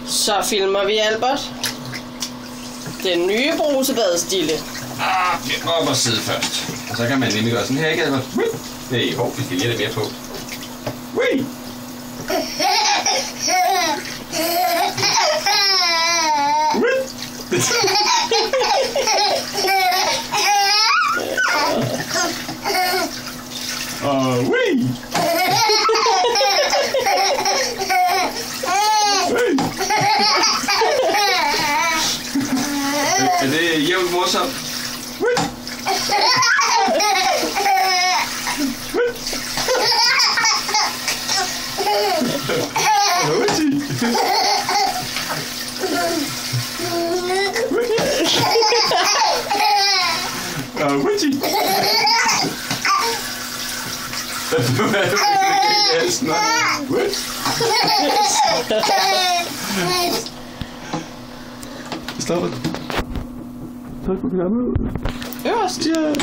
Så filmer vi Albert. Den nye brusebadstille. Op og sidde først. Og så kan man nemlig gøre sådan her, ikke Albert? Nej, vi skal lige have det mere på. Wee! Wee! Er det jævnt morsomt? Stop it. Tak for programmet. Øverst. Ja.